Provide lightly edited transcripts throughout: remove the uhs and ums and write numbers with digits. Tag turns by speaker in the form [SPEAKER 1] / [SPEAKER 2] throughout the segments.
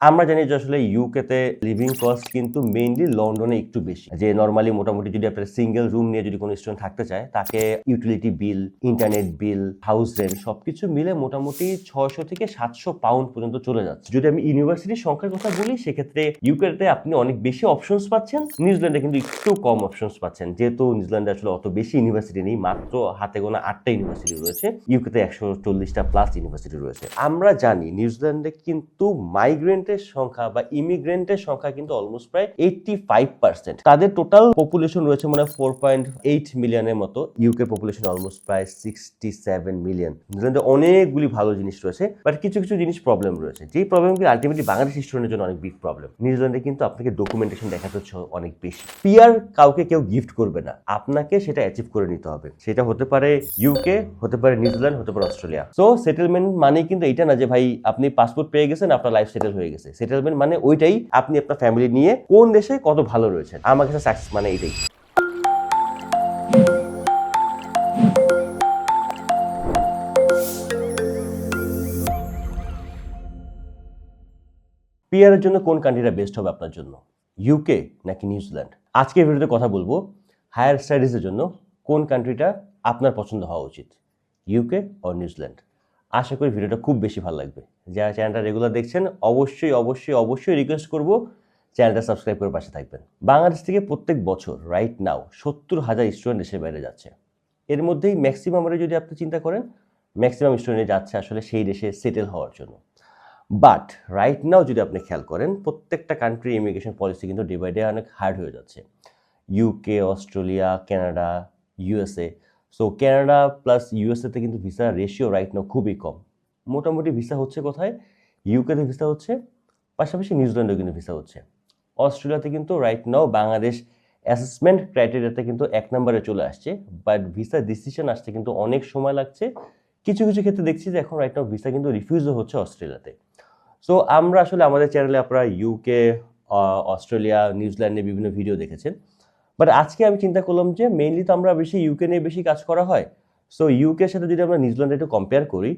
[SPEAKER 1] আমরা জানি যে আসলে ইউকেতে লিভিং কস্ট কিন্তু মেইনলি লন্ডনে একটু বেশি। যে নরমালি মোটামুটি যদি আপনার সিঙ্গেল রুম নিয়ে যদি কোনো স্টুডেন্ট থাকতে চায়, তাকে utility bill, internet bill, house rent সবকিছু মিলে মোটামুটি ৬০০ থেকে ৭০০ পাউন্ড পর্যন্ত চলে যাচ্ছে। যদি আমি ইউনিভার্সিটির সংখ্যার কথা বলি, সেক্ষেত্রে ইউকেতে আপনি অনেক বেশি অপশনস পাচ্ছেন, নিউজিল্যান্ডে কিন্তু একটু কম অপশনস পাচ্ছেন। যেহেতু নিউজিল্যান্ডে আসলে অত বেশি ইউনিভার্সিটি নেই, মাত্র হাতে গোনা ৮টা ইউনিভার্সিটি রয়েছে, ইউকেতে ১৪০টা প্লাস ইউনিভার্সিটি রয়েছে। আমরা জানি নিউজিল্যান্ডে কিন্তু মাইগ্রেন্টের সংখ্যা বা ইমিগ্রেন্টের সংখ্যা কিন্তু অলমোস্ট প্রায় 85%। তাদের টোটাল পপুলেশন রয়েছে মানে 4.8 মিলিয়নের মতো। ইউকে পপুলেশন অলমোস্ট প্রায় 67 মিলিয়ন। নিউজিল্যান্ডে অনেকগুলি ভালো জিনিস রয়েছে, বাট কিছু কিছু জিনিস প্রবলেম রয়েছে, যেই প্রবলেমগুলি আলটিমেটলি বাংলাদেশি স্টুডেন্টের জন্য অনেক বিগ প্রবলেম। নিউজিল্যান্ডে কিন্তু আপনাকে ডকুমেন্টেশন দেখাতে হচ্ছে অনেক বেশি। পিআর কাউকে কেউ গিফট করবে না, আপনাকে সেটা অ্যাচিভ করে নিতে হবে। সেটা হতে পারে ইউকে, হতে পারে নিউজিল্যান্ড, হতে পারে অস্ট্রেলিয়া। সো সেটেলমেন্ট মানে কিন্তু এটা না যে ভাই আপনি পাসপোর্ট পেয়ে গেছেন, আপনার লাইফ সেটেল হয়ে গেছে। সেটেলমেন্ট মানে ওইটাই আপনি আপনার ফ্যামিলি নিয়ে কোন দেশে কত ভালো রয়েছেন। আমার কাছে সাকসেস মানে এটাই। পিআর এর জন্য কোন কান্ট্রিটা বেস্ট হবে আপনার জন্য, ইউকে নাকি নিউজিল্যান্ড? আজকে ভিডিওতে কথা বলবো হায়ার স্টাডিজের জন্য কোন কান্ট্রিটা আপনার পছন্দ হওয়া উচিত, ইউকে ও নিউজিল্যান্ড। আশা করি ভিডিওটা খুব বেশি ভালো লাগবে। যারা চ্যানেলটা রেগুলার দেখছেন অবশ্যই অবশ্যই অবশ্যই রিকোয়েস্ট করবো চ্যানেলটা সাবস্ক্রাইব করে পাশে থাকবেন। বাংলাদেশ থেকে প্রত্যেক বছর রাইট নাও ৭০,০০০ স্টুডেন্ট দেশের বাইরে যাচ্ছে। এর মধ্যেই ম্যাক্সিমাম যদি আপনি চিন্তা করেন, ম্যাক্সিমাম স্টুডেন্ট যাচ্ছে আসলে সেই দেশে সেটেল হওয়ার জন্য। বাট রাইট নাও যদি আপনি খেয়াল করেন, প্রত্যেকটা কান্ট্রি ইমিগ্রেশন পলিসি কিন্তু ডে বাই ডে অনেক হার্ড হয়ে যাচ্ছে। UK, Australia, Canada, USA. So Canada plus ইউএসএতে কিন্তু ভিসা রেশিও রাইট নাও খুবই কম। মোটামুটি ভিসা হচ্ছে কোথায়, ইউকেতে ভিসা হচ্ছে, পাশাপাশি নিউজিল্যান্ডেও কিন্তু ভিসা হচ্ছে। অস্ট্রেলিয়াতে কিন্তু রাইট নাও বাংলাদেশ অ্যাসেসমেন্ট ক্রাইটেরিয়াতে কিন্তু ১ নম্বরে চলে আসছে, বাট ভিসা ডিসিশন আসতে কিন্তু অনেক সময় লাগছে। কিছু কিছু ক্ষেত্রে দেখছি যে এখন রাইট নাও ভিসা কিন্তু রিফিউজও হচ্ছে অস্ট্রেলিয়াতে। সো আমরা আসলে আমাদের চ্যানেলে আপনারা ইউকে, অস্ট্রেলিয়া, নিউজিল্যান্ডে বিভিন্ন ভিডিও দেখেছেন, বাট আজকে আমি চিন্তা করলাম যে মেইনলি তো আমরা বেশি ইউকে নিয়ে বেশি কাজ করা হয়। সো ইউকের সাথে যদি আমরা নিউজিল্যান্ডে একটু কম্পেয়ার করি,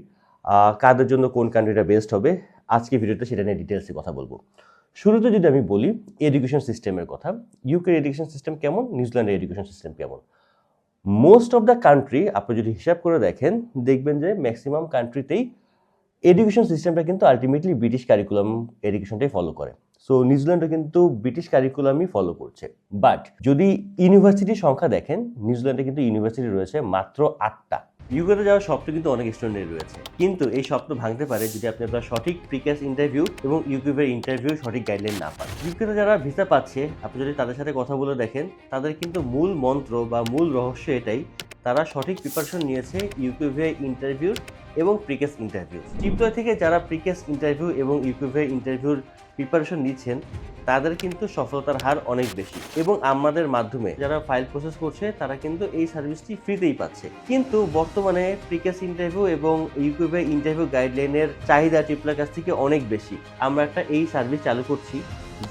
[SPEAKER 1] কাদের জন্য কোন কান্ট্রিটা বেস্ট হবে, আজকে ভিডিওতে সেটা নিয়ে ডিটেলসে কথা বলবো। শুরুতে যদি আমি বলি এডুকেশন সিস্টেমের কথা, ইউকের এডুকেশন সিস্টেম কেমন, নিউজিল্যান্ডের এডুকেশন সিস্টেম কেমন। মোস্ট অফ দ্য কান্ট্রি আপনি যদি হিসাব করে দেখেন, দেখবেন যে ম্যাক্সিমাম কান্ট্রিতেই এডুকেশন সিস্টেমটা কিন্তু আলটিমেটলি ব্রিটিশ কারিকুলাম এডুকেশনটাই ফলো করে। সো নিউজিল্যান্ডও কিন্তু ব্রিটিশ কারিকুলামই ফলো করছে। বাট যদি ইউনিভার্সিটির সংখ্যা দেখেন, নিউজিল্যান্ডে কিন্তু ইউনিভার্সিটি রয়েছে মাত্র 8টা। ইউকেতে যাওয়ার স্বপ্ন কিন্তু অনেক স্টুডেন্টের রয়েছে, কিন্তু এই স্বপ্ন ভাঙতে পারে যদি আপনি আপনার সঠিক প্রিক্যাস ইন্টারভিউ এবং ইউকিউবের ইন্টারভিউ সঠিক গাইডলাইন না পান। ইউকেতে যারা ভিসা পাচ্ছে, আপনি যদি তাদের সাথে কথা বলে দেখেন, তাদের কিন্তু মূল মন্ত্র বা মূল রহস্য এটাই, তারা সঠিক প্রিপারেশন নিয়েছে ইউকিউবে ইন্টারভিউ এবং প্রিকেস ইন্টারভিউ। ট্রিপলয় থেকে যারা প্রিকেস ইন্টারভিউ এবং ইউকিউবে ইন্টারভিউর প্রিপারেশন নিচ্ছেন, তাদের কিন্তু সফলতার হার অনেক বেশি, এবং আমাদের মাধ্যমে যারা ফাইল প্রসেস করছে তারা কিন্তু এই সার্ভিসটি ফ্রিতেই পাচ্ছে। কিন্তু বর্তমানে প্রিকেস ইন্টারভিউ এবং ইউকিউবে ইন্টারভিউ গাইডলাইনের চাহিদা ট্রিপলয়ের কাছ থেকে অনেক বেশি। আমরা একটা এই সার্ভিস চালু করছি,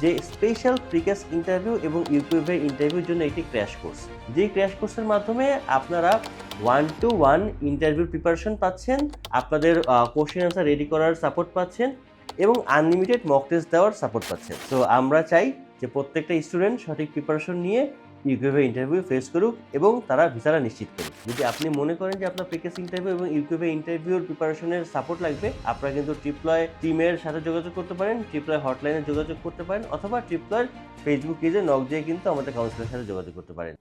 [SPEAKER 1] যে স্পেশাল প্রিকেস ইন্টারভিউ এবং ইউকিউবে ইন্টারভিউর জন্য একটি ক্র্যাশ কোর্স। যে ক্র্যাশ কোর্সের মাধ্যমে আপনারা 1-to-1 ইন্টারভিউ প্রিপারেশন পাচ্ছেন, আপনাদের কোশ্চেন আনসার রেডি করার সাপোর্ট পাচ্ছেন, এবং আনলিমিটেড মক টেস্ট দেওয়ার সাপোর্ট পাচ্ছেন। তো আমরা চাই যে প্রত্যেকটা স্টুডেন্ট সঠিক প্রিপারেশন নিয়ে ইউকিউবে ইন্টারভিউ ফেস করুক এবং তারা ভিসাটা নিশ্চিত করুক। যদি আপনি মনে করেন যে আপনার প্রিকেস ইন্টারভিউ এবং ইউকিউবে ইন্টারভিউর প্রিপারেশনের সাপোর্ট লাগবে, আপনারা কিন্তু ট্রিপলয় টিমের সাথে যোগাযোগ করতে পারেন, ট্রিপলয় হটলাইনে যোগাযোগ করতে পারেন, অথবা ট্রিপলয়ের ফেসবুক পেজে নক দিয়ে কিন্তু আমাদের কাউন্সিলের সাথে যোগাযোগ করতে পারেন।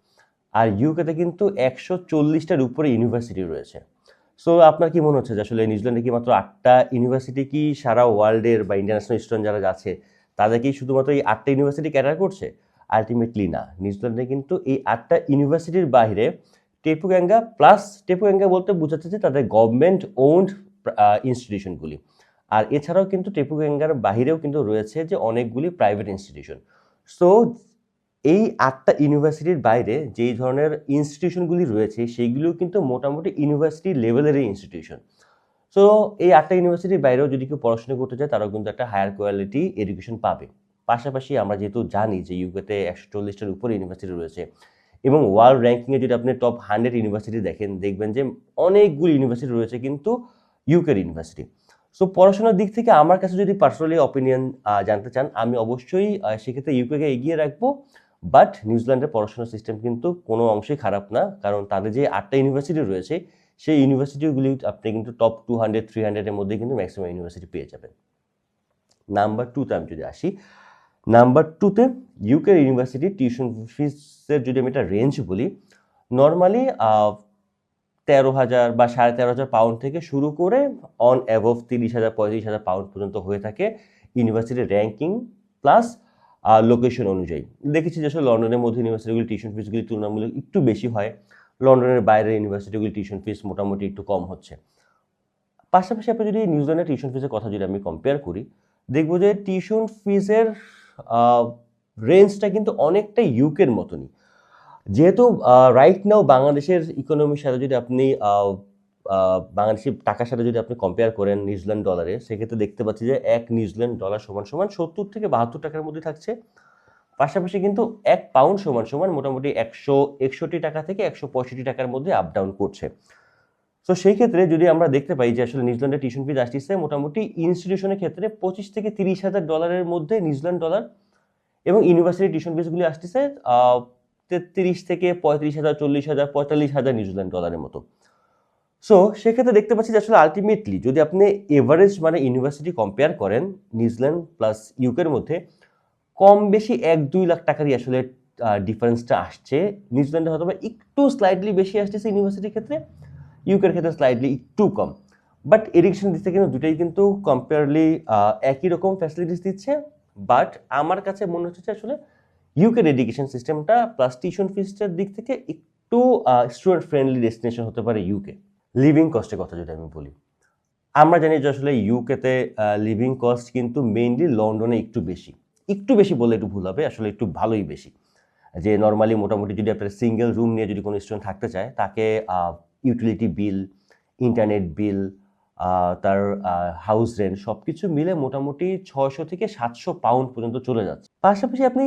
[SPEAKER 1] আর ইউকেতে কিন্তু 140টার উপরে ইউনিভার্সিটি রয়েছে। সো আপনার কি মনে হচ্ছে যে আসলে নিউজিল্যান্ডে কি মাত্র 8টা ইউনিভার্সিটি কি সারা ওয়ার্ল্ডের বা ইন্টারন্যাশনাল স্টুডেন্ট যারা যাচ্ছে তাদের কি শুধুমাত্র এই 8টা ইউনিভার্সিটি ক্যাটার করছে? আলটিমেটলি না। নিউজিল্যান্ডে কিন্তু এই 8টা ইউনিভার্সিটির বাইরে টেপুগ্যাঙ্গা বলতে বোঝাচ্ছে যে তাদের গভর্নমেন্ট ওন্ড ইনস্টিটিউশনগুলি। আর এছাড়াও কিন্তু টেপুগ্যাঙ্গার বাহিরেও কিন্তু রয়েছে যে অনেকগুলি প্রাইভেট ইনস্টিটিউশন। সো এই 8টা ইউনিভার্সিটির বাইরে যেই ধরনের ইনস্টিটিউশনগুলি রয়েছে সেইগুলোও কিন্তু মোটামুটি ইউনিভার্সিটি লেভেলেরই ইনস্টিটিউশন। সো এই 8টা ইউনিভার্সিটির বাইরেও যদি কেউ পড়াশোনা করতে চায়, তারাও কিন্তু একটা হায়ার কোয়ালিটি এডুকেশন পাবে। পাশাপাশি আমরা যেহেতু জানি যে ইউকেতে 140টার উপরে ইউনিভার্সিটি রয়েছে, এবং ওয়ার্ল্ড র্যাঙ্কিংয়ে যদি আপনি টপ 100 ইউনিভার্সিটি দেখেন, দেখবেন যে অনেকগুলি ইউনিভার্সিটি রয়েছে কিন্তু ইউকের ইউনিভার্সিটি। সো পড়াশোনার দিক থেকে আমার কাছে যদি পার্সোনালি অপিনিয়ন জানতে চান, আমি অবশ্যই সেক্ষেত্রে ইউকেকে এগিয়ে রাখবো। বাট নিউজিল্যান্ডের পড়াশোনার সিস্টেম কিন্তু কোনো অংশেই খারাপ না, কারণ তাদের যে 8টা ইউনিভার্সিটি রয়েছে সেই ইউনিভার্সিটিগুলি আপনি কিন্তু টপ 200-300-এর মধ্যে কিন্তু ম্যাক্সিমাম ইউনিভার্সিটি পেয়ে যাবেন। নাম্বার 2তে আমি যদি আসি, নাম্বার 2তে ইউকে ইউনিভার্সিটি টিউশন ফিসের যদি আমি একটা রেঞ্জ বলি, নর্মালি 13,000 বা 13,500 পাউন্ড থেকে শুরু করে অন অ্যাবভ 30,000-35,000 পাউন্ড পর্যন্ত হয়ে থাকে ইউনিভার্সিটির র্যাঙ্কিং প্লাস লোকেশন অনুযায়ী। দেখেছি যে আসলে লন্ডনের মধ্যে ইউনিভার্সিটিগুলি টিউশন ফিসগুলি তুলনামূলক একটু বেশি হয়, লন্ডনের বাইরের ইউনিভার্সিটিগুলি টিউশন ফিস মোটামুটি একটু কম হচ্ছে। পাশাপাশি আপনি যদি নিউজিল্যান্ডের টিউশন ফিসের কথা যদি আমি কম্পেয়ার করি, দেখবো যে টিউশন ফিসের রেঞ্জটা কিন্তু অনেকটা ইউকের মতনই। যেহেতু রাইট নাও বাংলাদেশের ইকোনমির সাথে যদি আপনি বাংলাদেশি টাকার সাথে যদি আপনি কম্পেয়ার করেন নিউজিল্যান্ড ডলারে, সেক্ষেত্রে দেখতে পাচ্ছি যে 1 নিউজিল্যান্ড ডলার সমান 70 থেকে 72 টাকার মধ্যে থাকছে। পাশাপাশি কিন্তু 1 পাউন্ড সমান মোটামুটি 161 টাকা থেকে 165 টাকার মধ্যে আপ ডাউন করছে। তো সেই ক্ষেত্রে যদি আমরা দেখতে পাই যে আসলে নিউজিল্যান্ডের টিউশন ফিস আসতেছে মোটামুটি ইনস্টিটিউশনের ক্ষেত্রে 25 থেকে 30,000 ডলারের মধ্যে নিউজিল্যান্ড ডলার, এবং ইউনিভার্সিটি টিউশন ফিসগুলি আসতেছে 33 থেকে 35,000, 40,000, 45,000 নিউজিল্যান্ড ডলারের মতো। সো সেক্ষেত্রে দেখতে পাচ্ছি যে আসলে আলটিমেটলি যদি আপনি এভারেজ মানে ইউনিভার্সিটি কম্পেয়ার করেন নিউজিল্যান্ড প্লাস ইউকের মধ্যে, কম বেশি 1-2 লাখ টাকারই আসলে ডিফারেন্সটা আসছে। নিউজিল্যান্ডে হয়তো বা একটু স্লাইডলি বেশি আসতেছে ইউনিভার্সিটির ক্ষেত্রে, ইউকের ক্ষেত্রে স্লাইডলি একটু কম। বাট এডুকেশন দিচ্ছে কিন্তু দুটাই কিন্তু কম্পেয়ারলি একই রকম ফ্যাসিলিটিস দিচ্ছে। বাট আমার কাছে মনে হচ্ছে আসলে ইউকের এডুকেশন সিস্টেমটা প্লাস টিউশন ফিসটার দিক থেকে একটু স্টুডেন্ট ফ্রেন্ডলি ডেস্টিনেশন হতে পারে ইউকে। লিভিং কস্টের কথা যদি আমি বলি, আমরা জানি যে আসলে ইউকেতে লিভিং কস্ট কিন্তু মেইনলি লন্ডনে একটু বেশি বললে একটু ভুল হবে, আসলে একটু ভালোই বেশি। যে নর্মালি মোটামুটি যদি আপনার সিঙ্গেল রুম নিয়ে যদি কোনো স্টুডেন্ট থাকতে চায়, তাকে ইউটিলিটি বিল, ইন্টারনেট বিল, তার হাউস রেন্ট সব কিছু মিলে মোটামুটি 600 থেকে 700 পাউন্ড পর্যন্ত চলে যাচ্ছে। পাশাপাশি আপনি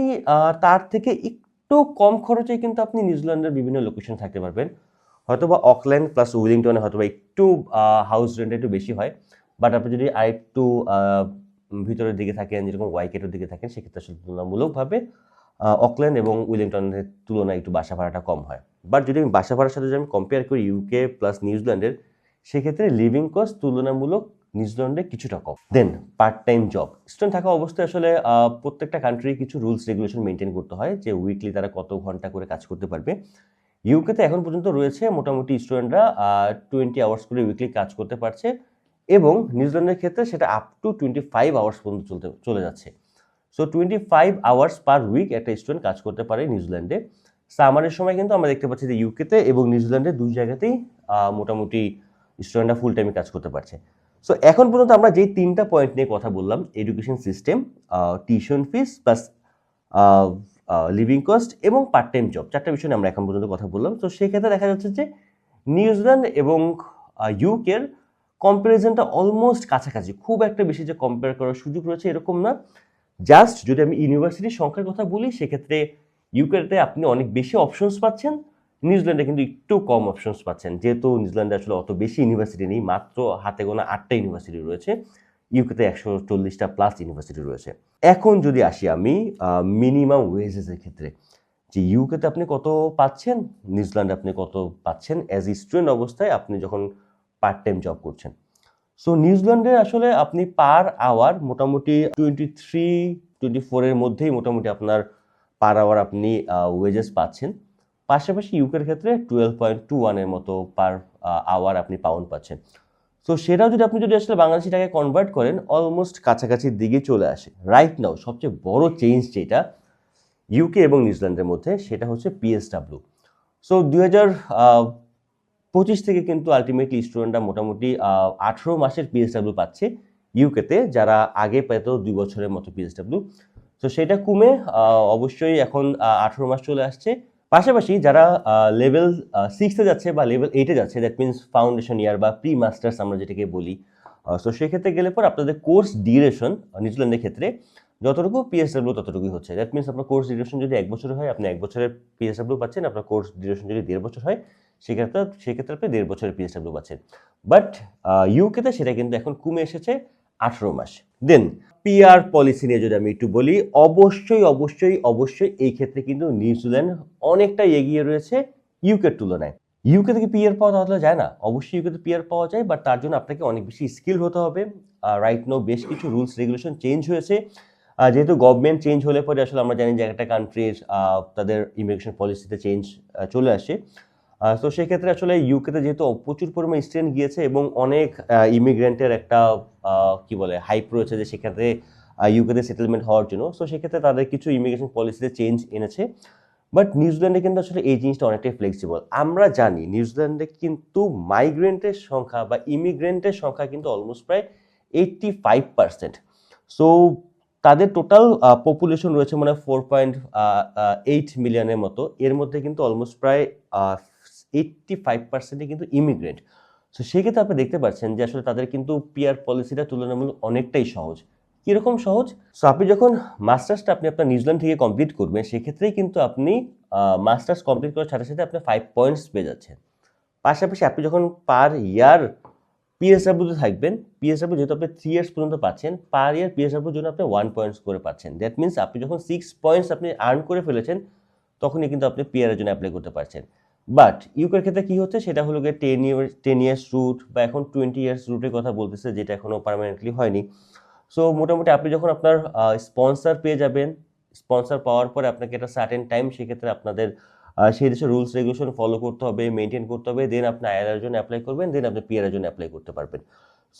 [SPEAKER 1] তার থেকে একটু কম খরচে কিন্তু আপনি নিউজিল্যান্ডের বিভিন্ন লোকেশন থাকতে পারবেন। হয়তোবা অকল্যান্ড প্লাস উইলিংটনে হয়তোবা একটু হাউস রেন্ট একটু বেশি হয়, বাট আপনি যদি আরেকটু ভিতরের দিকে থাকেন, যেরকম ওয়াইকেটের দিকে থাকেন, সেক্ষেত্রে আসলে তুলনামূলকভাবে অকল্যান্ড এবং উইলিংটনের তুলনায় একটু বাসা ভাড়াটা কম হয়। বাট যদি আমি বাসা ভাড়ার সাথে যদি আমি কম্পেয়ার করি ইউকে প্লাস নিউজিল্যান্ডের, সেক্ষেত্রে লিভিং কস্ট তুলনামূলক নিউজিল্যান্ডে কিছুটা কম। দেন পার্ট টাইম জব স্টুডেন্ট থাকা অবস্থায় আসলে প্রত্যেকটা কান্ট্রি কিছু রুলস রেগুলেশন মেনটেন করতে হয় যে উইকলি তারা কত ঘন্টা করে কাজ করতে পারবে। ইউকেতে এখন পর্যন্ত রয়েছে মোটামুটি স্টুডেন্টরা 20 আওয়ার্স করে উইকলি কাজ করতে পারছে, এবং নিউজিল্যান্ডের ক্ষেত্রে সেটা আপ টু 25 আওয়ার্স পর্যন্ত চলে যাচ্ছে। সো 25 আওয়ার্স পার উইক একটা স্টুডেন্ট কাজ করতে পারে নিউজিল্যান্ডে। সামারের সময় কিন্তু আমরা দেখতে পাচ্ছি যে ইউকেতে এবং নিউজিল্যান্ডে দুই জায়গাতেই মোটামুটি স্টুডেন্টরা ফুল টাইমে কাজ করতে পারছে। সো এখন পর্যন্ত আমরা যেই 3টা পয়েন্ট নিয়ে কথা বললাম, education system, tuition fees plus living cost এবং পার্ট টাইম জব, 4টা বিষয় নিয়ে আমরা এখন পর্যন্ত কথা বললাম। তো সেক্ষেত্রে দেখা যাচ্ছে যে নিউজিল্যান্ড এবং ইউকের কম্পারিজনটা অলমোস্ট কাছাকাছি, খুব একটা বেশি যে কম্পেয়ার করার সুযোগ রয়েছে এরকম না। জাস্ট যদি আমি ইউনিভার্সিটির সংখ্যার কথা বলি, সেক্ষেত্রে ইউকেতে আপনি অনেক বেশি অপশনস পাচ্ছেন, নিউজিল্যান্ডে কিন্তু একটু কম অপশনস পাচ্ছেন, যেহেতু নিউজিল্যান্ডে আসলে অত বেশি ইউনিভার্সিটি নেই, মাত্র হাতে গোনা 8টা ইউনিভার্সিটি রয়েছে, ইউকেতে 140টা প্লাস ইউনিভার্সিটি রয়েছে। এখন যদি আসি আমি মিনিমাম ওয়েজেসের ক্ষেত্রে, যে ইউকেতে আপনি কত পাচ্ছেন, নিউজিল্যান্ডে আপনি কত পাচ্ছেন অ্যাজ এ স্টুডেন্ট অবস্থায় আপনি যখন পার্ট টাইম জব করছেন। সো নিউজিল্যান্ডে আসলে আপনি পার আওয়ার মোটামুটি 23-24 এর মধ্যেই মোটামুটি আপনার পার আওয়ার আপনি ওয়েজেস পাচ্ছেন। পাশাপাশি ইউকের ক্ষেত্রে 12.21 এর মতো পার আওয়ার আপনি পাউন্ড পাচ্ছেন। সো সেটাও যদি আপনি আসলে বাংলাদেশি টাকায় কনভার্ট করেন, অলমোস্ট কাছাকাছির দিকে চলে আসে। রাইট নাও সবচেয়ে বড় চেঞ্জ যেটা ইউকে এবং নিউজিল্যান্ডের মধ্যে, সেটা হচ্ছে পিএসডাব্লিউ। সো 2025 থেকে কিন্তু আলটিমেটলি স্টুডেন্টরা মোটামুটি 18 মাসের পিএসডাব্লিউ পাচ্ছে ইউকেতে, যারা আগে পেত 2 বছরের মতো পিএসডাব্লিউ। তো সেটা কমে অবশ্যই এখন 18 মাস চলে আসছে। পাশাপাশি যারা লেভেল 6-এ যাচ্ছে বা লেভেল 8-এ যাচ্ছে, দ্যাট মিনস ফাউন্ডেশন ইয়ার বা প্রি মাস্টার্স আমরা যেটাকে বলি, সো সেক্ষেত্রে গেলে পর আপনাদের কোর্স ডিউরেশন নিউজিল্যান্ডের ক্ষেত্রে যতটুকু পিএসডাব্লিউ ততটুকুই হচ্ছে। দ্যাট মিনস আপনার কোর্স ডিউরেশন যদি 1 বছরের হয়, আপনি 1 বছরের পিএসডাব্লিউ পাচ্ছেন। আপনার কোর্স ডিউরেশন যদি 1.5 বছর হয়, সেক্ষেত্রে আপনি 1.5 বছরের পিএসডব্লিউ পাচ্ছেন। বাট ইউকেতে সেটা কিন্তু এখন কমে এসেছে 18 মাস। দেন পিআর পলিসি নিয়ে যদি আমি একটু বলি, অবশ্যই এই ক্ষেত্রে কিন্তু নিউজিল্যান্ড অনেকটা এগিয়ে রয়েছে ইউকের তুলনায়। ইউকে থেকে পিআর পাওয়া তাহলে যায় না? অবশ্যই ইউকেতে পিআর পাওয়া যায়, বাট তার জন্য আপনাকে অনেক বেশি স্কিল হতে হবে। রাইট নাও বেশ কিছু রুলস রেগুলেশন চেঞ্জ হয়েছে। যেহেতু গভর্নমেন্ট চেঞ্জ হলে পরে আসলে আমরা জানি যে একটা কান্ট্রির তাদের ইমিগ্রেশন পলিসিতে চেঞ্জ চলে আসে। তো সেক্ষেত্রে আসলে ইউকেতে যেহেতু প্রচুর পরিমাণ স্টুডেন্ট গিয়েছে এবং অনেক ইমিগ্রেন্টের একটা কি বলে হাইপ রয়েছে যে সেক্ষেত্রে ইউকেতে সেটেলমেন্ট হওয়ার জন্য, সো সেক্ষেত্রে তাদের কিছু ইমিগ্রেশন পলিসিতে চেঞ্জ এনেছে। বাট নিউজিল্যান্ডে কিন্তু আসলে এই জিনিসটা অনেকটাই ফ্লেক্সিবল। আমরা জানি নিউজিল্যান্ডে কিন্তু মাইগ্রেন্টের সংখ্যা বা ইমিগ্রেন্টের সংখ্যা কিন্তু অলমোস্ট প্রায় 85%। সো তাদের টোটাল পপুলেশন রয়েছে মানে 4.8 মিলিয়নের মতো, এর মধ্যে কিন্তু অলমোস্ট প্রায় 85%ই কিন্তু ইমিগ্রেন্ট। সো সেক্ষেত্রে আপনি দেখতে পাচ্ছেন যে আসলে তাদের কিন্তু পিআর পলিসিটা তুলনামূলক অনেকটাই সহজ। কীরকম সহজ? সো আপনি যখন মাস্টার্সটা আপনি আপনার নিউজিল্যান্ড থেকে কমপ্লিট করবেন, সেক্ষেত্রেই কিন্তু আপনি মাস্টার্স কমপ্লিট করার সাথে সাথে আপনি 5 পয়েন্টস পেয়ে যাচ্ছেন। পাশাপাশি আপনি যখন পার ইয়ার পিএসডব্লিউতে থাকবেন, পিএসডব্লিউ যেহেতু আপনি 3 ইয়ার্স পর্যন্ত পাচ্ছেন, পার ইয়ার পিএসডব্লিউর জন্য আপনি 1 পয়েন্টস করে পাচ্ছেন। দ্যাট মিনস আপনি যখন 6 পয়েন্টস আপনি আর্ন করে ফেলেছেন, তখনই কিন্তু আপনি পিআরের জন্য অ্যাপ্লাই করতে পারছেন। বাট ইউকের ক্ষেত্রে কি হচ্ছে, সেটা হলো গিয়ে 10 ইয়ার্স রুট বা এখন 20 ইয়ার্স রুটের কথা বলতেছে, যেটা এখনো পার্মানেন্টলি হয়নি। সো মোটামুটি আপনি যখন আপনার স্পন্সর পেয়ে যাবেন, স্পন্সর পাওয়ার পরে আপনাকে একটা সার্টেন টাইম সেক্ষেত্রে আপনাদের সেই দেশের রুলস রেগুলেশন ফলো করতে হবে, মেনটেন করতে হবে, দেন আপনি আইআরএর জন্য অ্যাপ্লাই করবেন, দেন আপনি পিআরের জন্য অ্যাপ্লাই করতে পারবেন।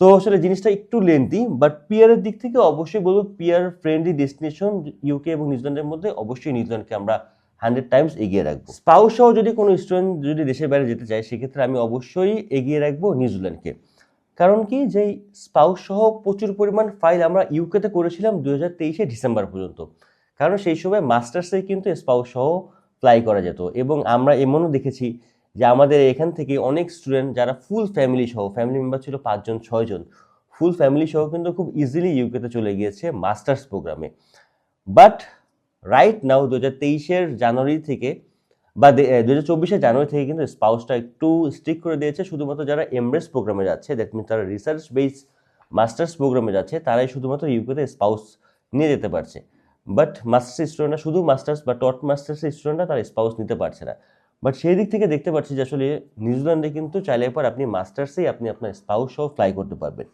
[SPEAKER 1] সো আসলে জিনিসটা একটু লেন্থি, বাট পিআরের দিক থেকে অবশ্যই বলবো পিআর ফ্রেন্ডলি ডেস্টিনেশন ইউকে এবং নিউজিল্যান্ডের মধ্যে অবশ্যই নিউজিল্যান্ডকে আমরা 100 টাইমস এগিয়ে রাখবো। স্পাউস সহ যদি কোনো স্টুডেন্ট যদি দেশের বাইরে যেতে চায়, সেক্ষেত্রে আমি অবশ্যই এগিয়ে রাখবো নিউজিল্যান্ডকে। কারণ কি, যে স্পাউস সহ প্রচুর পরিমাণ ফাইল আমরা ইউকেতে করেছিলাম 2023 ডিসেম্বর পর্যন্ত। কারণ সেই সময় মাস্টার্সে কিন্তু স্পাউস সহ ফ্লাই করা যেত, এবং আমরা এমনও দেখেছি যে আমাদের এখান থেকে অনেক স্টুডেন্ট যারা ফুল ফ্যামিলি সহ, ফ্যামিলি মেম্বার ছিল 5 জন 6 জন, ফুল ফ্যামিলি সহ কিন্তু খুব ইজিলি ইউকেতে চলে গিয়েছে মাস্টার্স প্রোগ্রামে। বাট রাইট নাও 2023 জানুয়ারি থেকে বা 2024 জানুয়ারি থেকে কিন্তু স্পাউসটা একটু স্ট্রিক করে দিয়েছে। শুধুমাত্র যারা এমব্রেস প্রোগ্রামে যাচ্ছে, দ্যাট মিনস তারা রিসার্চ বেস মাস্টার্স প্রোগ্রামে যাচ্ছে, তারাই শুধুমাত্র ইউকেতে স্পাউস নিয়ে যেতে পারছে। বাট মাস্টার্স স্টুডেন্টরা, শুধু মাস্টার্স বা টপ মাস্টার্স স্টুডেন্টরা তারা স্পাউস নিতে পারছে না। বাট সেই দিক থেকে দেখতে পাচ্ছি যে আসলে নিউজিল্যান্ডে কিন্তু চাইলে পর আপনি মাস্টার্সেই আপনি আপনার স্পাউস সহ ফ্লাই করতে পারবেন।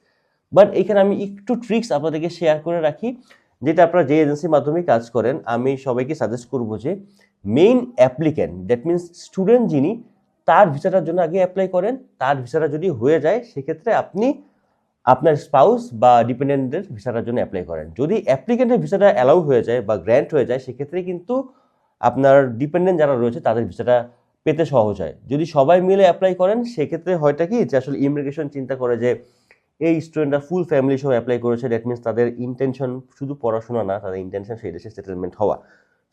[SPEAKER 1] বাট এখানে আমি একটু ট্রিক্স আপনাদেরকে শেয়ার করে রাখি, যেটা আপনারা যে এজেন্সির মাধ্যমে কাজ করেন, আমি সবাইকে সাজেস্ট করবো যে main applicant, that means student যিনি, তার ভিসাটার জন্য আগে অ্যাপ্লাই করেন। তার ভিসাটা যদি হয়ে যায়, সেক্ষেত্রে আপনি আপনার স্পাউস বা ডিপেন্ডেন্টের ভিসাটার জন্য অ্যাপ্লাই করেন। যদি অ্যাপ্লিক্যান্টের ভিসাটা অ্যালাউ হয়ে যায় বা গ্র্যান্ট হয়ে যায়, সেক্ষেত্রে কিন্তু আপনার ডিপেন্ডেন্ট যারা রয়েছে তাদের ভিসাটা পেতে সহজ হয়। যদি সবাই মিলে অ্যাপ্লাই করেন, সেক্ষেত্রে হয়টা কি যে আসলে ইমিগ্রেশন চিন্তা করে যে এই স্টুডেন্টরা ফুল ফ্যামিলি সহ অ্যাপ্লাই করেছে, দ্যাট মিনস তাদের ইন্টেনশন শুধু পড়াশোনা না, তাদের ইন্টেনশন সেই দেশে সেটেলমেন্ট হওয়া।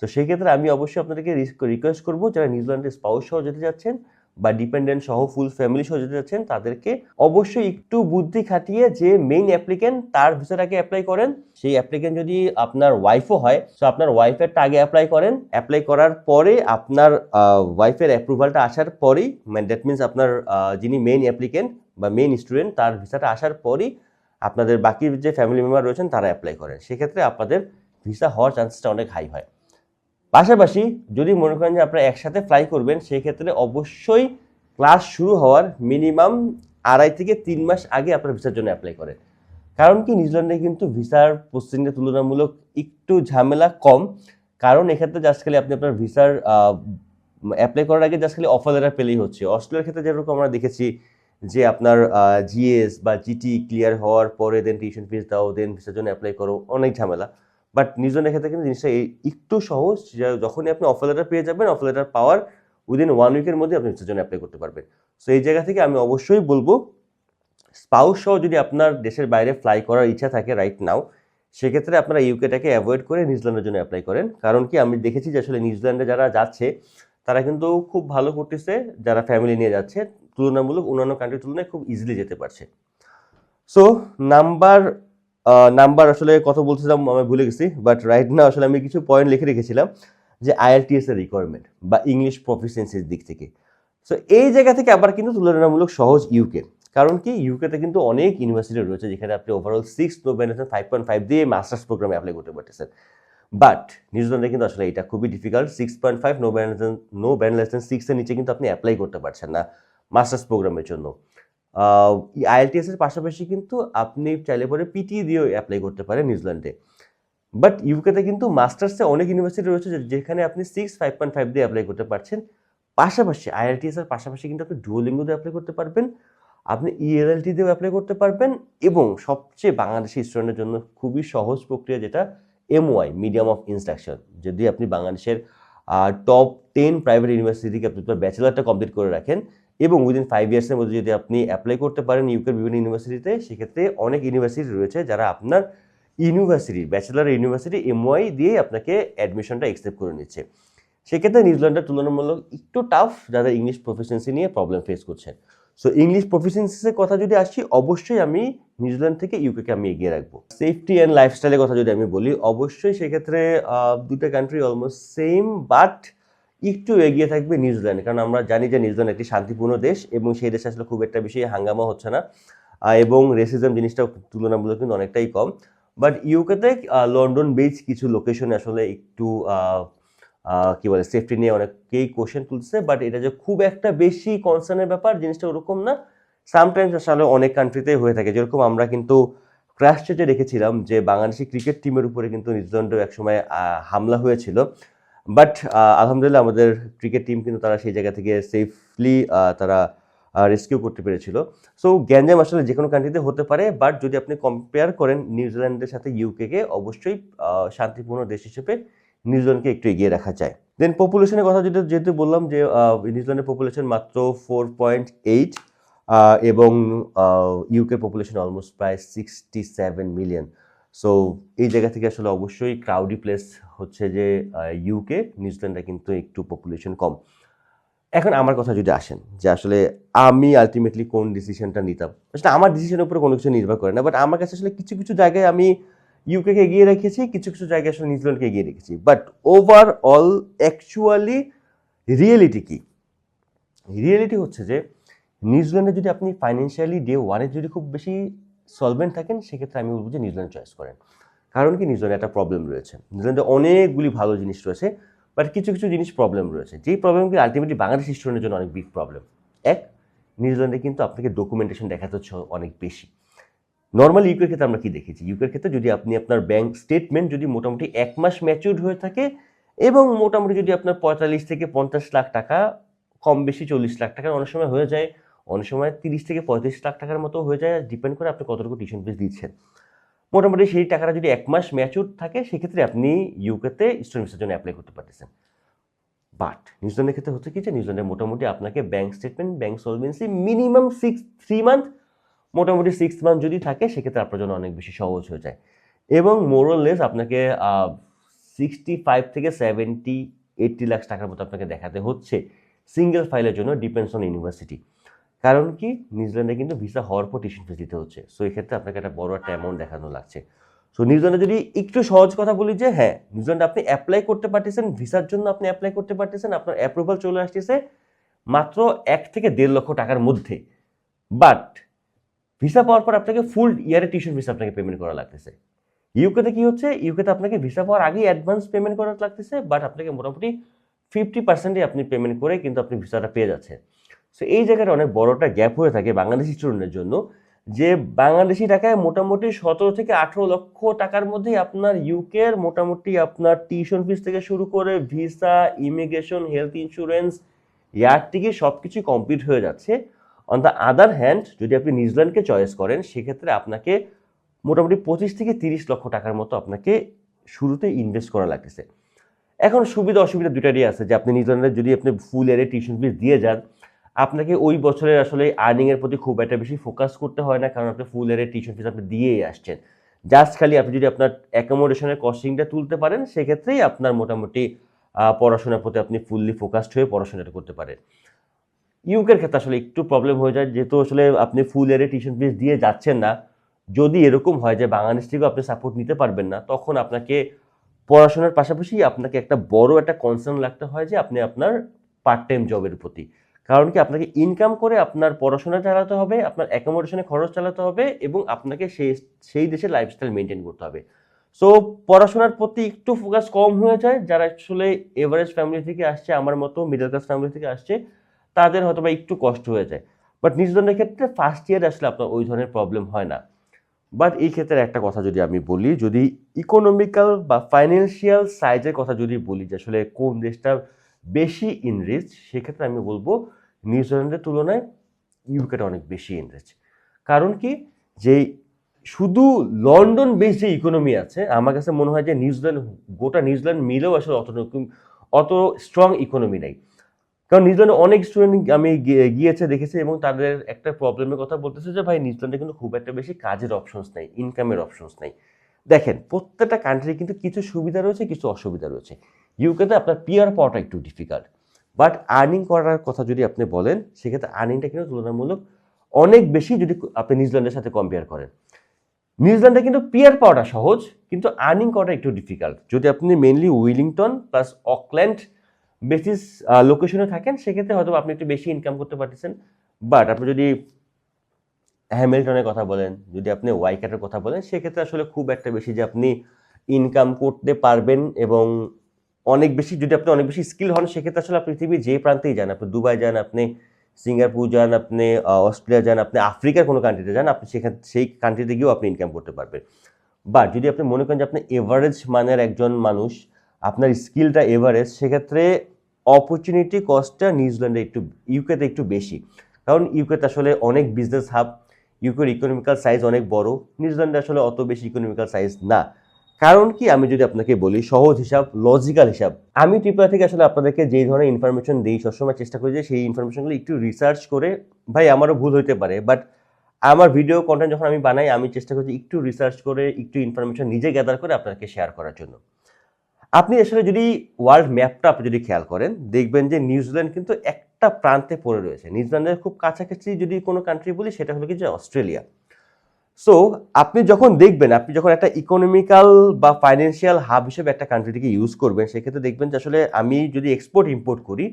[SPEAKER 1] তো সেই ক্ষেত্রে আমি অবশ্যই আপনাদেরকে রিকোয়েস্ট করবো, যারা নিউজিল্যান্ডে স্পাউস সহ যেতে যাচ্ছেন বা ডিপেন্ডেন্ট সহ ফুল ফ্যামিলি সহ যেতে যাচ্ছেন, তাদেরকে অবশ্যই একটু বুদ্ধি খাটিয়ে যে মেইন অ্যাপ্লিক্যান্ট তার ভিসাটাকে অ্যাপ্লাই করেন। সেই অ্যাপ্লিক্যান্ট যদি আপনার ওয়াইফও হয়, তো আপনার ওয়াইফেরটা আগে অ্যাপ্লাই করেন। অ্যাপ্লাই করার পরে আপনার ওয়াইফের অ্যাপ্রুভালটা আসার পরেই, মানে দ্যাট মিনস আপনার যিনি মেইন অ্যাপ্লিক্যান্ট বা মেইন স্টুডেন্ট, তার ভিসাটা আসার পরেই আপনাদের বাকি যে ফ্যামিলি মেম্বার রয়েছেন তারা অ্যাপ্লাই করেন। সেক্ষেত্রে আপনাদের ভিসা হওয়ার চান্সটা অনেক হাই হয়। পাশাপাশি যদি মনে করেন যে আপনারা একসাথে ফ্লাই করবেন, সেক্ষেত্রে অবশ্যই ক্লাস শুরু হওয়ার মিনিমাম 2.5 থেকে 3 মাস আগে আপনার ভিসার জন্য অ্যাপ্লাই করেন। কারণ কি, নিউজিল্যান্ডে কিন্তু ভিসার প্রসেসিংটা তুলনামূলক একটু ঝামেলা কম। কারণ এক্ষেত্রে জাস্ট খালি আপনি আপনার ভিসার অ্যাপ্লাই করার আগে জাস্ট খালি অফার লেটার পেলেই হচ্ছে। অস্ট্রেলিয়ার ক্ষেত্রে যেরকম আমরা দেখেছি যে আপনার জিএস বা জিটি ক্লিয়ার হওয়ার পরে দেন টিউশন ফিস দাও, দেন ভিসার জন্য অ্যাপ্লাই করো, অনেক ঝামেলা। বাট নিউজিল্যান্ডের ক্ষেত্রে কিন্তু জিনিসটা একটু সহজ। যখনই আপনি অফার লেটার পেয়ে যাবেন, অফার লেটার পাওয়ার উইদিন 1 উইকের মধ্যে আপনি ভিসার জন্য অ্যাপ্লাই করতে পারবেন। সো এই জায়গা থেকে আমি অবশ্যই বলবো, স্পাউস সহ যদি আপনার দেশের বাইরে ফ্লাই করার ইচ্ছা থাকে রাইট নাও, সেক্ষেত্রে আপনারা ইউকেটাকে অ্যাভয়েড করে নিউজিল্যান্ডের জন্য অ্যাপ্লাই করেন। কারণ কি, আমি দেখেছি যে আসলে নিউজিল্যান্ডে যারা যাচ্ছে তারা কিন্তু খুব ভালো করতেছে, যারা ফ্যামিলি নিয়ে যাচ্ছে তুলনামূলক অন্যান্য কান্ট্রির তুলনায় খুব ইজিলি যেতে পারছে। সো নাম্বার আসলে কথা বলছিলাম আমি ভুলে গেছি, বাট রাইট না আসলে আমি কিছু পয়েন্ট লিখে রেখেছিলাম যে আইএলটিএস এর রিকোয়ারমেন্ট বা ইংলিশ প্রফিসিয়েন্সির দিক থেকে। সো এই জায়গা থেকে আবার কিন্তু তুলনামূলক সহজ ইউকে, কারণ কি ইউকেতে কিন্তু অনেক ইউনিভার্সিটি রয়েছে যেখানে আপনি ওভারঅল 6 নো ব্যান্ড 5.5 দিয়ে মাস্টার্স প্রোগ্রামে অ্যাপ্লাই করতে পারতেছেন। বাট নিউজিল্যান্ডে কিন্তু আসলে এটা খুবই difficult. 6.5 no band less than 6 এর নিচে কিন্তু আপনি অ্যাপ্লাই করতে পারছেন না মাস্টার্স প্রোগ্রামের জন্য। আইএলটিএস এর পাশাপাশি কিন্তু আপনি চাইলে পরে পিটি দিয়েও অ্যাপ্লাই করতে পারেন নিউজিল্যান্ডে। বাট ইউকেতে কিন্তু মাস্টার্সে অনেক ইউনিভার্সিটি রয়েছে যেখানে আপনি 5.5 দিয়ে অ্যাপ্লাই করতে পারছেন। পাশাপাশি আইএলটিএস এর পাশাপাশি কিন্তু আপনি ডুওলিঙ্গো দিয়ে অ্যাপ্লাই করতে পারবেন, আপনি ইএলএলটি দিয়েও অ্যাপ্লাই করতে পারবেন, এবং সবচেয়ে বাংলাদেশি স্টুডেন্টের জন্য খুবই সহজ প্রক্রিয়া যেটা এমওয়াই মিডিয়াম অফ ইনস্ট্রাকশন। যদি আপনি বাংলাদেশের টপ 10 প্রাইভেট ইউনিভার্সিটি থেকে আপনি আপনার ব্যাচেলারটা কমপ্লিট করে রাখেন এবং উইদিন 5 ইয়ার্সের মধ্যে যদি আপনি অ্যাপ্লাই করতে পারেন ইউকের বিভিন্ন ইউনিভার্সিটিতে, সেক্ষেত্রে অনেক ইউনিভার্সিটি রয়েছে যারা আপনার ইউনিভার্সিটি ব্যাচেলার ইউনিভার্সিটি এমওয়াই দিয়ে আপনাকে অ্যাডমিশনটা অ্যাকসেপ্ট করে নিচ্ছে। সেক্ষেত্রে নিউজিল্যান্ডের তুলনামূলক একটু টাফ যারা ইংলিশ প্রফিসিয়েন্সি নিয়ে প্রবলেম ফেস করছেন। সো ইংলিশ প্রফিসিয়েন্সির কথা যদি আসি, অবশ্যই আমি নিউজিল্যান্ড থেকে ইউকেকে আমি এগিয়ে রাখবো। সেফটি অ্যান্ড লাইফস্টাইলের কথা যদি আমি বলি, অবশ্যই সেক্ষেত্রে দুটো কান্ট্রি অলমোস্ট সেম, বাট একটু এগিয়ে থাকবে নিউজিল্যান্ড, কারণ আমরা জানি যে নিউজিল্যান্ড একটি শান্তিপূর্ণ দেশ এবং সেই দেশে আসলে খুব একটা বেশি হাঙ্গামা হচ্ছে না, এবং রেসিজম জিনিসটা তুলনামূলক কিন্তু অনেকটাই কম। বাট ইউকেতে লন্ডন বেজ কিছু লোকেশনে আসলে একটু কি বলে সেফটি নিয়ে অনেকেই কোশ্চেন তুলছে, বাট এটা যে খুব একটা বেশি কনসার্নের ব্যাপার জিনিসটা ওরকম না। সামটাইমস আসলে অনেক কান্ট্রিতেই হয়ে থাকে, যেরকম আমরা কিন্তু ক্রাইস্টচার্চে দেখেছিলাম যে বাংলাদেশি ক্রিকেট টিমের উপরে কিন্তু নিউজিল্যান্ডের একসময় হামলা হয়েছিল, বাট আলহামদুলিল্লাহ আমাদের ক্রিকেট টিম কিন্তু তারা সেই জায়গা থেকে সেফলি তারা রেস্কিউ করতে পেরেছিল। সো গ্যাঞ্জাম আসলে যে কোনো কান্ট্রিতে হতে পারে, বাট যদি আপনি কম্পেয়ার করেন নিউজিল্যান্ডের সাথে ইউকেকে, অবশ্যই শান্তিপূর্ণ দেশ হিসেবে নিউজিল্যান্ডকে একটু এগিয়ে রাখা যায়। দেন পপুলেশনের কথা যেহেতু বললাম যে নিউজিল্যান্ডের পপুলেশন মাত্র 4.8 এবং ইউকের পপুলেশন অলমোস্ট প্রায় 67 মিলিয়ন। সো এই জায়গা থেকে আসলে অবশ্যই ক্রাউডি প্লেস হচ্ছে যে ইউকে, নিউজিল্যান্ডে কিন্তু একটু পপুলেশন কম। এখন আমার কথা যদি আসেন যে আসলে আমি আলটিমেটলি কোন ডিসিশনটা নিতাম, আসলে আমার ডিসিশনের উপরে কোনো কিছু নির্ভর করে না, বাট আমার কাছে আসলে কিছু কিছু জায়গায় আমি ইউকেকে এগিয়ে রেখেছি, কিছু কিছু জায়গায় আসলে নিউজিল্যান্ডকে এগিয়ে রেখেছি। বাট ওভারঅল অ্যাকচুয়ালি রিয়েলিটি কি? রিয়েলিটি হচ্ছে যে নিউজিল্যান্ডে যদি আপনি ফাইন্যান্সিয়ালি ডে ওয়ানে যদি খুব বেশি সলভেন্ট থাকেন, সেক্ষেত্রে আমি বলবো যে নিউজিল্যান্ড চয়েস করেন। কারণ কি, নিউজিল্যান্ডে একটা প্রবলেম রয়েছে, নিউজিল্যান্ডে অনেকগুলি ভালো জিনিস রয়েছে, বাট কিছু কিছু জিনিস প্রবলেম রয়েছে, যেই প্রবলেমগুলি আলটিমেটলি বাংলাদেশি স্টুডেন্টের জন্য অনেক বিগ প্রবলেম। এক, নিউজিল্যান্ডে কিন্তু আপনাকে ডকুমেন্টেশন দেখাতে হচ্ছে অনেক বেশি। নর্মাল ইউকের ক্ষেত্রে আমরা কি দেখেছি, ইউকের ক্ষেত্রে যদি আপনি আপনার ব্যাংক স্টেটমেন্ট যদি মোটামুটি 1 মাস ম্যাচিউরড হয়ে থাকে এবং মোটামুটি যদি আপনার 45 থেকে 50 লাখ টাকা, কম বেশি 40 লাখ টাকার অনেক সময় হয়ে যায়, অনেক সময় 30 থেকে 35 লাখ টাকার মতো হয়ে যায়, ডিপেন্ড করে আপনি কতটুকু টিউশন ফিস দিচ্ছেন। মোটামুটি সেই টাকাটা যদি 1 মাস ম্যাচিউর থাকে, সেক্ষেত্রে আপনি ইউকেতে স্টুডেন্ট ভিসার জন্য অ্যাপ্লাই করতে পারতেছেন। বাট নিউজিল্যান্ডের ক্ষেত্রে হচ্ছে কি যে নিউজিল্যান্ডে মোটামুটি আপনাকে bank statement, bank solvency minimum 3 month, মোটামুটি 6 মান্থ যদি থাকে, সেক্ষেত্রে আপনার জন্য অনেক বেশি সহজ হয়ে যায়। এবং মোরলেস আপনাকে 65 থেকে 70-80 লাখ টাকার মতো আপনাকে দেখাতে হচ্ছে সিঙ্গেল ফাইলের জন্য, ডিপেন্ডস অন ইউনিভার্সিটি। কারণ কি, নিউজিল্যান্ডে কিন্তু ভিসা হওয়ার পর টিউশন ফিস দিতে হচ্ছে, সো এক্ষেত্রে আপনাকে একটা বড় একটা অ্যামাউন্ট দেখানো লাগছে। সো নিউজিল্যান্ডে যদি একটু সহজ কথা বলি যে হ্যাঁ, নিউজিল্যান্ডে আপনি অ্যাপ্লাই করতে পারতেছেন, ভিসার জন্য আপনি অ্যাপ্লাই করতে পারতেছেন, আপনার অ্যাপ্রুভাল চলে আসতেছে মাত্র 1 থেকে 1.5 লক্ষ টাকার মধ্যে। বাট ভিসা পাওয়ার পর আপনাকে ফুল ইয়ারে টিউশন ফিস আপনাকে পেমেন্ট করা লাগতেছে। ইউকেতে কি হচ্ছে, ইউকেতে আপনাকে ভিসা পাওয়ার আগেই অ্যাডভান্স পেমেন্ট করা লাগতেছে, বাট আপনাকে মোটামুটি 50%ই আপনি পেমেন্ট করে কিন্তু আপনি ভিসাটা পেয়ে যাচ্ছেন। সো এই জায়গাটা অনেক বড় একটা গ্যাপ হয়ে থাকে বাংলাদেশি স্টুডেন্টের জন্য, যে বাংলাদেশি টাকায় মোটামুটি 17 থেকে 18 লক্ষ টাকার মধ্যেই আপনার ইউকের মোটামুটি আপনার টিউশন ফিস থেকে শুরু করে visa, immigration, health insurance, air ticket সব কিছুই কমপ্লিট হয়ে যাচ্ছে। অন দ্য আদার হ্যান্ড যদি আপনি নিউজিল্যান্ডকে চয়েস করেন, সেক্ষেত্রে আপনাকে মোটামুটি 25 থেকে 30 লক্ষ টাকার মতো আপনাকে শুরুতে ইনভেস্ট করা লাগতেছে। এখন সুবিধা অসুবিধা দুটারই আছে, যে আপনি নিউজিল্যান্ডে যদি আপনি ফুল ইয়ারে টিউশন ফিস দিয়ে যান, আপনাকে ওই বছরের আসলে আর্নিংয়ের প্রতি খুব একটা বেশি ফোকাস করতে হয় না, কারণ আপনি ফুল ইয়ারে টিউশন ফিস আপনি দিয়েই আসছেন। জাস্ট খালি আপনি যদি আপনার অ্যাকোমোডেশনের কস্টিংটা তুলতে পারেন, সেক্ষেত্রেই আপনার মোটামুটি পড়াশোনার প্রতি আপনি ফুললি ফোকাসড হয়ে পড়াশোনাটা করতে পারেন। ইউকের ক্ষেত্রে আসলে একটু প্রবলেম হয়ে যায়, যেহেতু আসলে আপনি ফুল ইয়ারে টিউশন ফিস দিয়ে যাচ্ছেন না। যদি এরকম হয় যে বাংলাদেশ থেকেও আপনি সাপোর্ট নিতে পারবেন না, তখন আপনাকে পড়াশোনার পাশাপাশি আপনাকে একটা বড় একটা কনসার্ন রাখতে হয় যে আপনি আপনার পার্ট টাইম জবের প্রতি। কারণ কি আপনাকে ইনকাম করে আপনার পড়াশোনা চালাতে হবে, আপনার অ্যাকোমোডেশনে খরচ চালাতে হবে এবং আপনাকে সেই দেশের লাইফস্টাইল মেনটেন করতে হবে। সো পড়াশোনার প্রতি একটু ফোকাস কম হয়ে যায় যারা আসলে এভারেজ ফ্যামিলি থেকে আসছে, আমার মতো মিডল ক্লাস ফ্যামিলি থেকে আসছে, তাদের হয়তো বা একটু কষ্ট হয়ে যায়। বাট নিউজিল্যান্ডের ক্ষেত্রে ফার্স্ট ইয়ারে আসলে আপনার ওই ধরনের প্রবলেম হয় না। বাট এই ক্ষেত্রে একটা কথা যদি আমি বলি, যদি ইকোনমিক্যাল বা ফাইন্যান্সিয়াল সাইজের কথা যদি বলি যে আসলে কোন দেশটা বেশি ইনরিচ, সেক্ষেত্রে আমি বলবো নিউজিল্যান্ডের তুলনায় ইউকেটা অনেক বেশি ইনরিচ। কারণ কি, যে শুধু লন্ডন বেস যে ইকোনমি আছে, আমার কাছে মনে হয় যে গোটা নিউজিল্যান্ড মিলেও আসলে অত স্ট্রং ইকোনমি নেই। কারণ নিউজিল্যান্ডে অনেক স্টুডেন্ট আমি গিয়েছে দেখেছি এবং তাদের একটা প্রবলেমের কথা বলতেছে যে ভাই নিউজিল্যান্ডে কিন্তু খুব একটা বেশি কাজের অপশনস নেই, ইনকামের অপশনস নেই। দেখেন প্রত্যেকটা কান্ট্রি কিন্তু কিছু সুবিধা রয়েছে, কিছু অসুবিধা রয়েছে। ইউকেতে আপনার পিআর পাওয়াটা একটু ডিফিকাল্ট, বাট আর্নিং করার কথা যদি আপনি বলেন সেক্ষেত্রে আর্নিংটা কিন্তু তুলনামূলক অনেক বেশি যদি আপনি নিউজিল্যান্ডের সাথে কম্পেয়ার করেন। নিউজিল্যান্ডে কিন্তু পিআর পাওয়াটা সহজ, কিন্তু আর্নিং করাটা একটু ডিফিকাল্ট। যদি আপনি mainly Wellington plus Auckland basis লোকেশনে থাকেন সেক্ষেত্রে হয়তো আপনি একটু বেশি ইনকাম করতে পারতেছেন। বাট আপনি যদি হ্যামিল্টনের কথা বলেন, যদি আপনি ওয়াইকাটের কথা বলেন, সেক্ষেত্রে আসলে খুব একটা বেশি যে আপনি ইনকাম করতে পারবেন এবং অনেক বেশি যদি আপনি অনেক বেশি স্কিল হন, সেক্ষেত্রে আসলে পৃথিবীর যে প্রান্তেই যান, আপনি দুবাই যান, আপনি সিঙ্গাপুর যান, আপনি অস্ট্রেলিয়া যান, আপনি আফ্রিকার কোনো কান্ট্রিতে যান, আপনি সেই কান্ট্রিতে গিয়েও আপনি ইনকাম করতে পারবেন। বাট যদি আপনি মনে করেন যে আপনি এভারেজ মানের একজন মানুষ, আপনার স্কিলটা এভারেজ, সেক্ষেত্রে অপরচুনিটি কস্টটা নিউজিল্যান্ডে ইউকেতে একটু বেশি। কারণ ইউকেতে আসলে অনেক বিজনেস হাব, ইউকের ইকোনমিক্যাল সাইজ অনেক বড়, নিউজিল্যান্ডে আসলে অত বেশি ইকোনমিক্যাল সাইজ না। কারণ কি, আমি যদি আপনাকে বলি সহজ হিসাব, লজিক্যাল হিসাব, আমি ত্রিপুরা থেকে আসলে আপনাদেরকে যেই ধরনের ইনফরমেশন দিই সবসময় চেষ্টা করি যে সেই ইনফরমেশনগুলো একটু রিসার্চ করে, ভাই আমারও ভুল হইতে পারে, বাট আমার ভিডিও কন্টেন্ট যখন আমি বানাই আমি চেষ্টা করছি একটু রিসার্চ করে একটু ইনফরমেশন নিজে গ্যাদার করে আপনাকে শেয়ার করার জন্য। আপনি আসলে যদি ওয়ার্ল্ড ম্যাপটা আপনি যদি খেয়াল করেন দেখবেন যে নিউজিল্যান্ড কিন্তু একটা প্রান্তে পড়ে রয়েছে। নিউজিল্যান্ডের খুব কাছাকাছি যদি কোনো কান্ট্রি বলি সেটা হলো কি যে অস্ট্রেলিয়া। সো আপনি যখন একটা ইকোনমিক্যাল বা ফাইন্যান্সিয়াল হাব হিসেবে একটা কান্ট্রিটিকে ইউজ করবেন, সেক্ষেত্রে দেখবেন যে আসলে আমি যদি এক্সপোর্ট ইম্পোর্ট করি,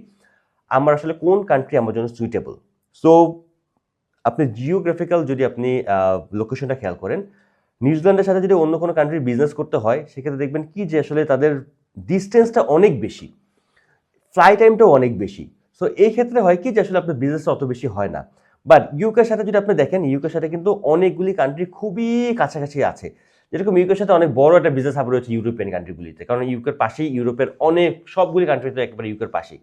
[SPEAKER 1] আমার আসলে কোন কান্ট্রি আমার জন্য সুইটেবল। সো আপনি জিওগ্রাফিক্যাল যদি আপনি লোকেশনটা খেয়াল করেন, নিউজিল্যান্ডের সাথে যদি অন্য কোনো কান্ট্রির বিজনেস করতে হয় সেক্ষেত্রে দেখবেন কি যে আসলে তাদের ডিস্টেন্সটা অনেক বেশি, ফ্লাই টাইমটাও অনেক বেশি। সো এই ক্ষেত্রে হয় কি যে আসলে আপনার বিজনেসটা অত বেশি হয় না। বাট ইউকের সাথে যদি আপনি দেখেন, ইউকের সাথে কিন্তু অনেকগুলি কান্ট্রি খুবই কাছাকাছি আছে। যেরকম ইউকের সাথে অনেক বড় একটা বিজনেস হাব রয়েছে ইউরোপিয়ান কান্ট্রিগুলিতে, কারণ ইউকের পাশেই ইউরোপের অনেক সবগুলি কান্ট্রি তো একেবারে ইউকের পাশেই।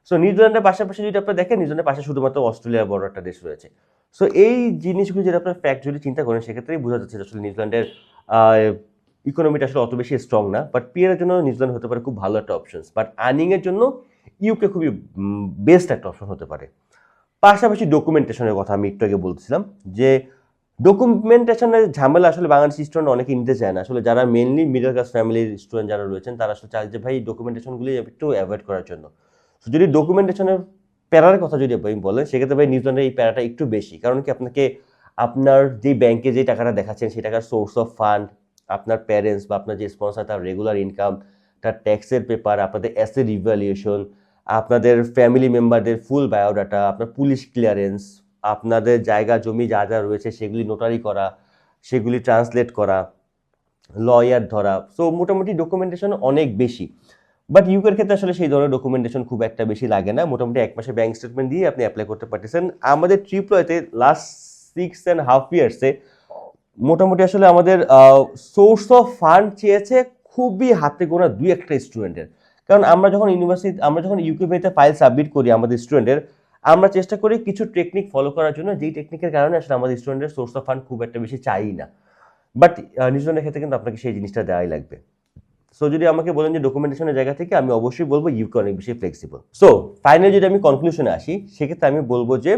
[SPEAKER 1] সো নিউজিল্যান্ডের পাশাপাশি যদি আপনি দেখেন, নিউজিল্যান্ডের পাশে শুধুমাত্র অস্ট্রেলিয়ার বড় একটা দেশ রয়েছে। সো এই জিনিসগুলি যদি আপনার ফ্যাক্ট যদি চিন্তা করেন সেক্ষেত্রেই বোঝা যাচ্ছে যে আসলে নিউজিল্যান্ডের ইকোনমিটা আসলে অত বেশি স্ট্রং না। বাট পিয়ারের জন্য নিউজিল্যান্ড হতে পারে খুব ভালো একটা অপশন, বাট আর্নিংয়ের জন্য ইউকে খুবই বেস্ট একটা অপশন হতে পারে। পাশাপাশি ডকুমেন্টেশনের কথা আমি একটু আগে বলছিলাম যে ডকুমেন্টেশনের ঝামেলা আসলে বাংলাদেশি স্টুডেন্ট অনেকে নিতে চায় না। আসলে যারা মেনলি মিডল ক্লাস ফ্যামিলির স্টুডেন্ট যারা রয়েছেন তারা আসলে চায় যে ভাই ডকুমেন্টেশনগুলি একটু অ্যাভয়েড করার জন্য। সো যদি ডকুমেন্টেশনের প্যারার কথা যদি আপনি বলেন সেক্ষেত্রে ভাই নিউজিল্যান্ডের এই প্যারাটা একটু বেশি। কারণ কি, আপনাকে আপনার যে ব্যাংকে যে টাকাটা দেখাচ্ছেন সেই টাকার সোর্স অফ ফান্ড, আপনার প্যারেন্টস বা আপনার যে স্পন্সর তার রেগুলার ইনকাম, তার ট্যাক্সের পেপার, আপনাদের অ্যাসেট ইভ্যালুয়েশন, আপনাদের ফ্যামিলি মেম্বারদের ফুল বায়োডাটা, আপনার পুলিশ ক্লিয়ারেন্স, আপনাদের জায়গা জমি যা যা রয়েছে সেগুলি নোটারি করা, সেগুলি ট্রান্সলেট করা, লয়ার ধরা। সো মোটামুটি ডকুমেন্টেশন অনেক বেশি। বাট ইউকের ক্ষেত্রে আসলে সেই ধরনের ডকুমেন্টেশন খুব একটা বেশি লাগে না। মোটামুটি এক মাসে ব্যাংক স্টেটমেন্ট দিয়ে আপনি অ্যাপ্লাই করতে পারতেছেন। আমাদের ট্রিপ্লয়তে লাস্ট 6.5 yearsে মোটামুটি আসলে আমাদের সোর্স অফ ফান্ড চেয়েছে খুবই হাতে গোনা 2-1টা স্টুডেন্টের। কারণ আমরা যখন ইউকেভিতে ফাইল সাবমিট করি আমাদের স্টুডেন্টের, আমরা চেষ্টা করি কিছু টেকনিক ফলো করার জন্য, যেই টেকনিকের কারণে আসলে আমাদের স্টুডেন্টের সোর্স অফ ফান্ড খুব একটা বেশি চাই না। বাট নিউজিল্যান্ডের ক্ষেত্রে কিন্তু আপনাকে সেই জিনিসটা দেওয়াই লাগবে। সো যদি আমাকে বলেন যে ডকুমেন্টেশনের জায়গা থেকে, আমি অবশ্যই বলবো ইউকে অনেক বেশি ফ্লেক্সিবল। সো ফাইনালি যদি আমি কনক্লুশনে আসি সেক্ষেত্রে আমি বলবো যে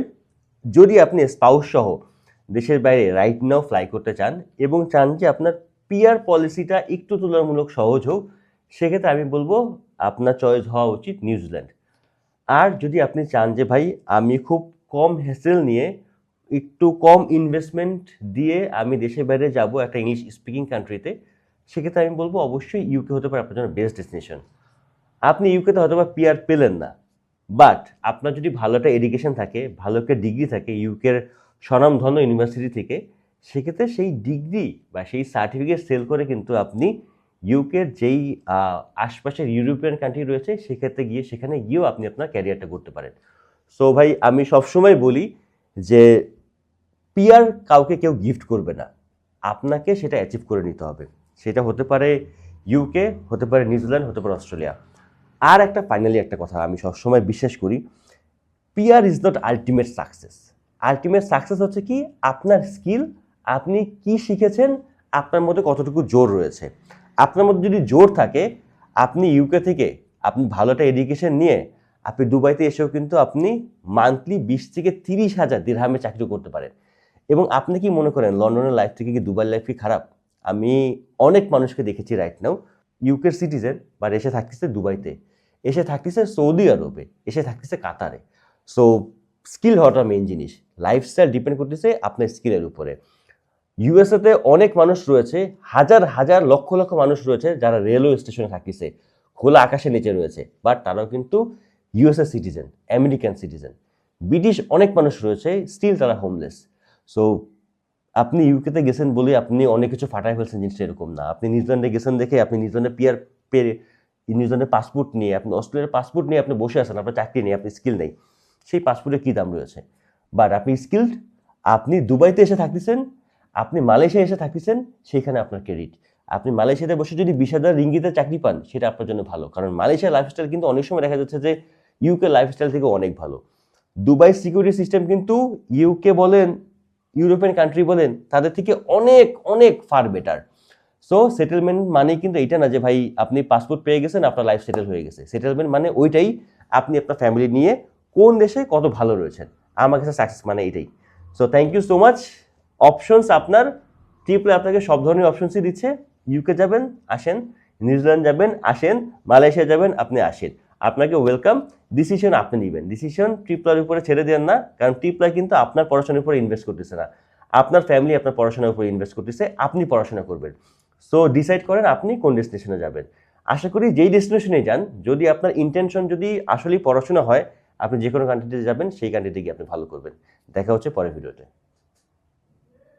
[SPEAKER 1] যদি আপনি স্পাউস সহ দেশের বাইরে রাইট নাও ফ্লাই করতে চান এবং চান যে আপনার পিআর পলিসিটা একটু তুলনামূলক সহজ হোক, সেক্ষেত্রে আমি বলবো আপনার চয়েস হওয়া উচিত নিউজিল্যান্ড। আর যদি আপনি চান যে ভাই আমি খুব কম হ্যাসেল নিয়ে একটু কম ইনভেস্টমেন্ট দিয়ে আমি দেশের বাইরে যাব একটা ইংলিশ স্পিকিং কান্ট্রিতে, সেক্ষেত্রে আমি বলবো অবশ্যই ইউকে হতে পারে আপনার জন্য বেস্ট ডেস্টিনেশন। আপনি ইউকেতে হয়তো বা পিআর পেলেন না, বাট আপনার যদি ভালো একটা এডুকেশন থাকে, ভালো একটা ডিগ্রি থাকে ইউকের স্বনামধন্য ইউনিভার্সিটি থেকে, সেক্ষেত্রে সেই ডিগ্রি বা সেই সার্টিফিকেট সেল করে কিন্তু আপনি ইউকের যেই আশপাশের ইউরোপিয়ান কান্ট্রি রয়েছে সেক্ষেত্রে গিয়ে সেখানে গিয়েও আপনি আপনার ক্যারিয়ারটা করতে পারেন। সো ভাই আমি সবসময় বলি যে পিআর কাউকে কেউ গিফট করবে না, আপনাকে সেটা অ্যাচিভ করে নিতে হবে। সেটা হতে পারে ইউকে, হতে পারে নিউজিল্যান্ড, হতে পারে অস্ট্রেলিয়া। আর একটা ফাইনালি একটা কথা আমি সবসময় বিশ্বাস করি, PR is not ultimate success. Ultimate success হচ্ছে কি আপনার স্কিল, আপনি কি শিখেছেন, আপনার মধ্যে কতটুকু জোর রয়েছে। আপনার মধ্যে যদি জোর থাকে, আপনি ইউকে থেকে আপনি ভালো একটা এডুকেশন নিয়ে আপনি দুবাইতে এসেও কিন্তু আপনি মান্থলি 20 থেকে 30,000 দিরহামে চাকরি করতে পারেন। এবং আপনি কি মনে করেন লন্ডনের লাইফ থেকে কি দুবাইয়ের লাইফ কি খারাপ? আমি অনেক মানুষকে দেখেছি রাইট নাও ইউকের সিটিজেন বাট এসে থাকতেছে দুবাইতে, এসে থাকতেছে সৌদি আরবে, এসে থাকতেছে কাতারে। সো স্কিল হওয়াটা মেইন জিনিস। লাইফস্টাইল ডিপেন্ড করতেছে আপনার স্কিলের উপরে। ইউএসএতে অনেক মানুষ রয়েছে, হাজার হাজার লক্ষ লক্ষ মানুষ রয়েছে যারা রেলওয়ে স্টেশনে থাকতেছে, খোলা আকাশের নিচে রয়েছে, বাট তারাও কিন্তু USA citizen, American citizen. British অনেক মানুষ রয়েছে, স্টিল তারা হোমলেস। সো আপনি ইউকেতে গেছেন বলে আপনি অনেক কিছু ফাটাই ফেলছেন, জিনিসটা এরকম না। আপনি নিউজিল্যান্ডে গেছেন দেখে আপনি নিউজিল্যান্ডে পিয়ার পেয়ে নিউজিল্যান্ডের পাসপোর্ট নিয়ে, আপনি অস্ট্রেলিয়ার পাসপোর্ট নিয়ে আপনি বসে আছেন, আপনার চাকরি নেই, আপনি স্কিল নেই, সেই পাসপোর্টের কী দাম রয়েছে? বাট আপনি স্কিলড, আপনি দুবাইতে এসে থাকতেছেন, আপনি মালয়েশিয়া এসে থাকতেছেন, সেখানে আপনার ক্রেডিট। আপনি মালয়েশিয়াতে বসে যদি 20,000 রিঙ্গিতে চাকরি পান, সেটা আপনার জন্য ভালো, কারণ মালয়েশিয়ার লাইফস্টাইল কিন্তু অনেক সময় দেখা যাচ্ছে যে ইউকে লাইফস্টাইল থেকে অনেক ভালো। দুবাই সিকিউরিটি সিস্টেম কিন্তু ইউকে বলেন, ইউরোপিয়ান কান্ট্রি বলেন, তাদের থেকে অনেক অনেক ফার বেটার। সো সেটেলমেন্ট মানে কিন্তু এটা না যে ভাই আপনি পাসপোর্ট পেয়ে গেছেন আপনার লাইফ সেটেল হয়ে গেছে। সেটেলমেন্ট মানে ওইটাই আপনি আপনার ফ্যামিলি নিয়ে কোন দেশে কত ভালো রয়েছেন। আমার কাছে সাকসেস মানে এটাই। So thank you so much. Options আপনার, ট্রিপলে আপনাকে সব ধরনের অপশনসই দিচ্ছে। ইউকে যাবেন আসেন, নিউজিল্যান্ড যাবেন আসেন, মালয়েশিয়া যাবেন আপনি আসেন, আপনাকে ওয়েলকাম। ডিসিশন আপনি নেবেন, ডিসিশন ট্রিপলার উপরে ছেড়ে দেন না, কারণ ট্রিপলার কিন্তু আপনার পড়াশোনার উপরে ইনভেস্ট করতেছে না, আপনার ফ্যামিলি আপনার পড়াশোনার উপরে ইনভেস্ট করতেছে, আপনি পড়াশোনা করবেন। সো ডিসাইড করেন আপনি কোন ডেস্টিনেশনে যাবেন। আশা করি যেই ডেস্টিনেশনে যান, যদি আপনার ইন্টেনশন যদি আসলেই পড়াশোনা হয়, আপনি যে কোনো কান্ট্রিতে যাবেন সেই কান্ট্রিতে গিয়ে আপনি ভালো করবেন। দেখা হচ্ছে পরের ভিডিওতে।